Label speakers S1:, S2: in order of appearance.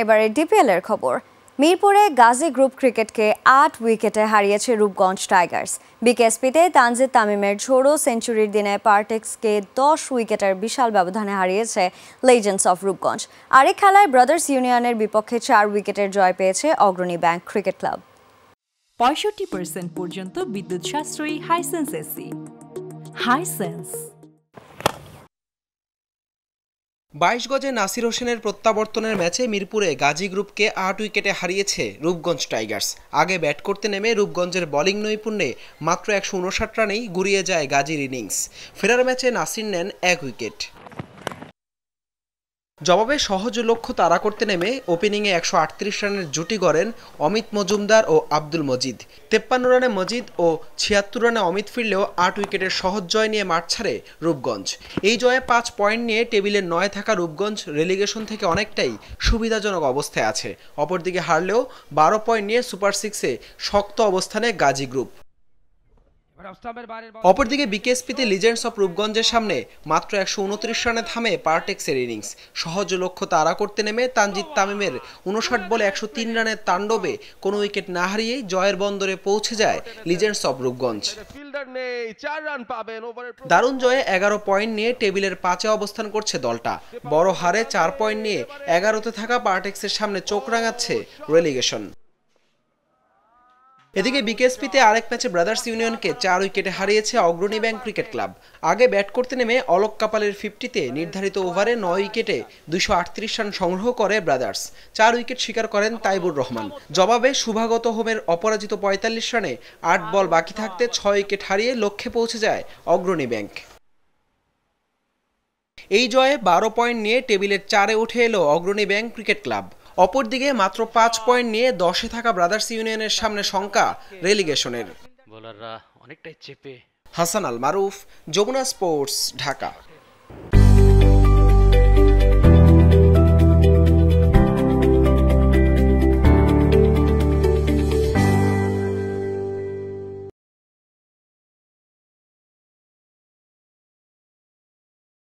S1: এবারে ডিপিএল এর খবর। মিরপুরে গাজী গ্রুপ ক্রিকেটকে 8 উইকেটে হারিয়েছে রূপগঞ্জ টাইগার্স। বিকেএসপিতে তানজিদ তামিমের ঝোড়ো সেঞ্চুরির দিনে পারটেক্সকে 10 উইকেটের বিশাল ব্যবধানে হারিয়েছে লেজেন্ডস অফ রূপগঞ্জ। আরেক খেলায় ব্রাদার্স ইউনিয়নের বিপক্ষে 4 উইকেটের জয় পেয়েছে অগ্রণী ব্যাংক ক্রিকেট ক্লাব।
S2: 65% পর্যন্ত বিদ্যুৎ সাশ্রয়ী হাইসেন্স এসি। হাইসেন্স
S3: 22 গজে নাসির হোসেনের প্রত্যাবর্তনের ম্যাচে মিরপুরে গাজী গ্রুপকে 8 উইকেটে হারিয়েছে রূপগঞ্জ টাইগার্স। আগে ব্যাট করতে নেমে রূপগঞ্জের বোলিং নৈপুণ্যে মাত্র 159 রানেই গুড়িয়ে যায় গাজীর ইনিংস। ফেরার ম্যাচে নাসির নেন 1 উইকেট। জবাবে সহজ লক্ষ্য তাড়া করতে নেমে ওপেনিংয়ে 138 রানের জুটি গড়েন অমিত মজুমদার ও আব্দুল মজিদ। 53 রানে মজিদ ও 76 রানে অমিত ফিরলেও 8 উইকেটের সহজ জয় নিয়ে মাঠ ছাড়ে রূপগঞ্জ। এই জয়ে 5 পয়েন্ট নিয়ে টেবিলের 9 থাকা রূপগঞ্জ রেলিগেশন থেকে অনেকটাই সুবিধাজনক অবস্থায় আছে। অপরদিকে হারলেও 12 পয়েন্ট নিয়ে সুপার 6-এ শক্ত অবস্থানে গাজী গ্রুপ। অপরদিকে বিকেএসপিতে লিজেন্ডস অফ রূপগঞ্জের সামনে মাত্র 129 রানে থামে পারটেক্সের ইনিংস। সহজ লক্ষ্য তাড়া করতে নেমে তানজিদ তামিমের 59 বলে 103 রানের তাণ্ডবে কোনো উইকেট না হারিয়েই জয়ের বন্দরে পৌঁছে যায় লিজেন্ডস অফ রূপগঞ্জ। দারুণ জয়ে 11 পয়েন্ট নিয়ে টেবিলের 5-এ অবস্থান করছে দলটা। বড় হারে 4 পয়েন্ট নিয়ে 11তে থাকা পারটেক্সের সামনে চোখ রাঙাচ্ছে রেলিগেশন। এদিকে বিকেএসপিতে আরেক ম্যাচে ব্রাদার্স ইউনিয়নকে 4 উইকেটে হারিয়েছে অগ্রণী ব্যাংক ক্রিকেট ক্লাব। আগে ব্যাট করতে নেমে অলোক কাপালের 50-তে নির্ধারিত ওভারে 9 উইকেটে 238 রান সংগ্রহ করে ব্রাদার্স। 4 উইকেট শিকার করেন তাইবুর রহমান। জবাবে শুভাগত হোমের অপরাজিত 45 রানে 8 বল বাকি থাকতে 6 উইকেট হারিয়ে লক্ষ্যে পৌঁছে যায় অগ্রণী ব্যাংক। এই জয়ে 12 পয়েন্ট নিয়ে টেবিলের 4-এ উঠে এলো অগ্রণী ব্যাংক ক্রিকেট ক্লাব। অপরদিকে মাত্র 5 পয়েন্ট নিয়ে 10-এ থাকা ব্রাদার্স ইউনিয়নের সামনে শঙ্কা রেলিগেশনের।
S4: বোলাররা অনেকটাই চেপে।
S3: হাসান আল মারুফ, যমুনা স্পোর্টস, ঢাকা।